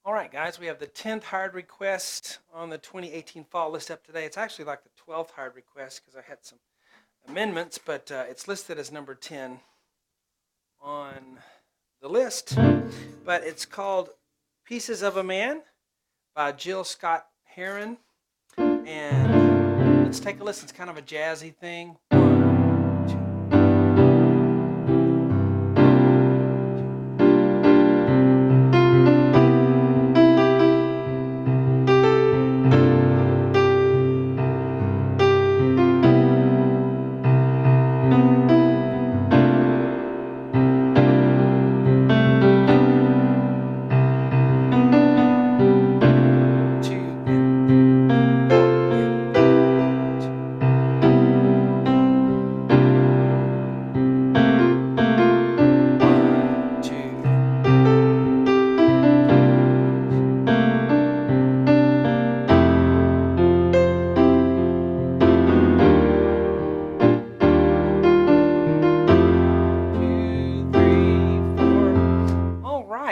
All right, guys, we have the 10th hired request on the 2018 fall list up today. It's actually like the 12th hired request because I had some amendments, but it's listed as number 10 on the list. But it's called Pieces of a Man by Jill Scott Heron. And let's take a listen. It's kind of a jazzy thing. One, two.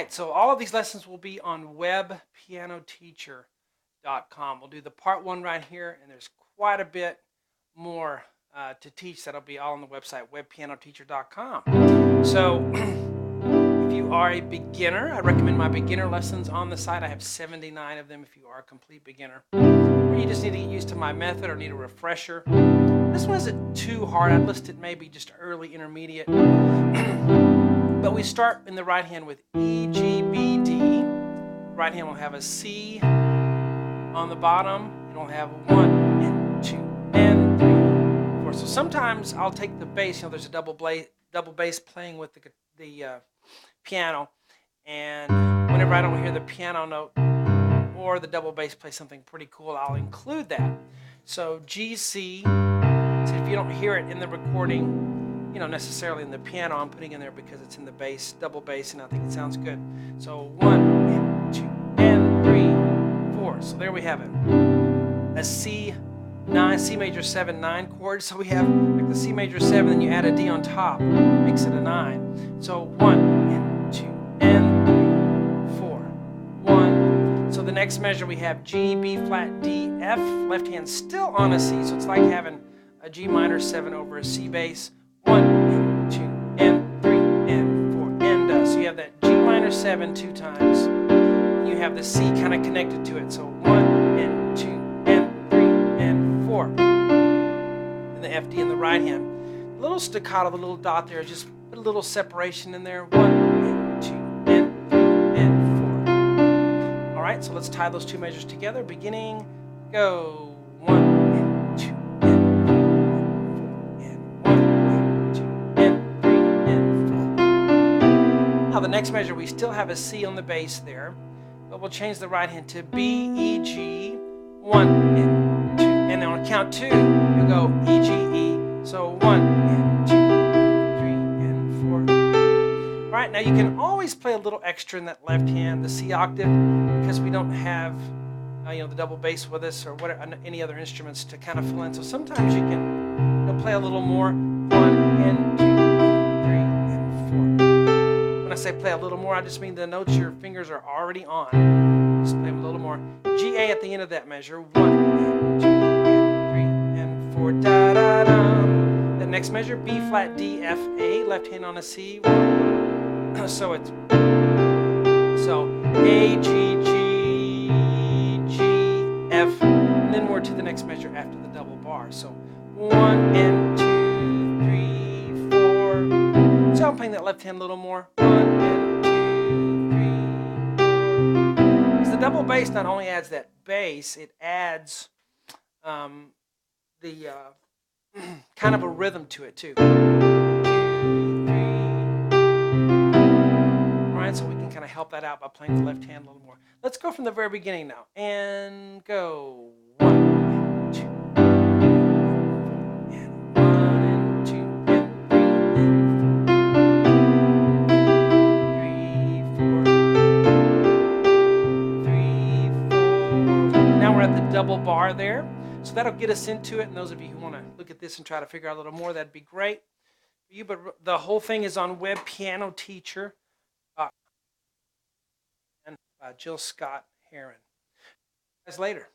So all of these lessons will be on webpianoteacher.com. We'll do the part 1 right here, and there's quite a bit more to teach. That'll be all on the website, webpianoteacher.com. So if you are a beginner, I recommend my beginner lessons on the site. I have 79 of them if you are a complete beginner. Or you just need to get used to my method or need a refresher. This one isn't too hard. I'd list it maybe just early, intermediate. But we start in the right hand with E, G, B, D. Right hand will have a C on the bottom. It'll have 1 and 2 and 3, 4. So sometimes I'll take the bass. There's a double bass playing with the piano, and whenever I don't hear the piano note or the double bass play something pretty cool, I'll include that. So G, C. So if you don't hear it in the recording, necessarily in the piano, I'm putting in there because it's in the bass, double bass, and I think it sounds good. So 1 and 2 and 3, 4. So there we have it. A C major 7, 9 chord. So we have like the C major 7, then you add a D on top, makes it a 9. So 1 and 2 and 3, 4, 1. So the next measure we have G, B flat, D, F. Left hand still on a C, so it's like having a G minor 7 over a C bass. 1 and 2 and 3 and 4 and so you have that G minor 7 2 times. You have the C kind of connected to it, so 1 and 2 and 3 and 4. And the F D in the right hand. A little staccato, the little dot there, just put a little separation in there. 1 and 2 and 3 and 4. All right, so let's tie those two measures together. Beginning, go. 1 and 2. Now the next measure, we still have a C on the bass there, but we'll change the right hand to B, E, G, 1 and 2. And then on count 2, you go E, G, E. So 1 and 2, 3 and 4. All right, now you can always play a little extra in that left hand, the C octave, because we don't have the double bass with us or any other instruments to kind of fill in. So sometimes you can play a little more, 1 and 2. When I say play a little more, I just mean the notes your fingers are already on. Just play them a little more. G, A at the end of that measure. 1 and 2 and 3 and 4. Da da da. The next measure, B flat, D, F, A. Left hand on a C. So it's A, G, G, G, F, and then we're to the next measure after the double bar. So 1 and 2, 3, 4. So I'm playing that left hand a little more. 1 and 2, 3, 4. Because the double bass not only adds that bass, it adds the kind of a rhythm to it too. 2, 3. All right, so we can kind of help that out by playing the left hand a little more. Let's go from the very beginning now and go. 1, 2. Double bar there, so that'll get us into it. And those of you who want to look at this and try to figure out a little more, that'd be great for you. But the whole thing is on webpianoteacher.com. Jill Scott Heron. Guys, later.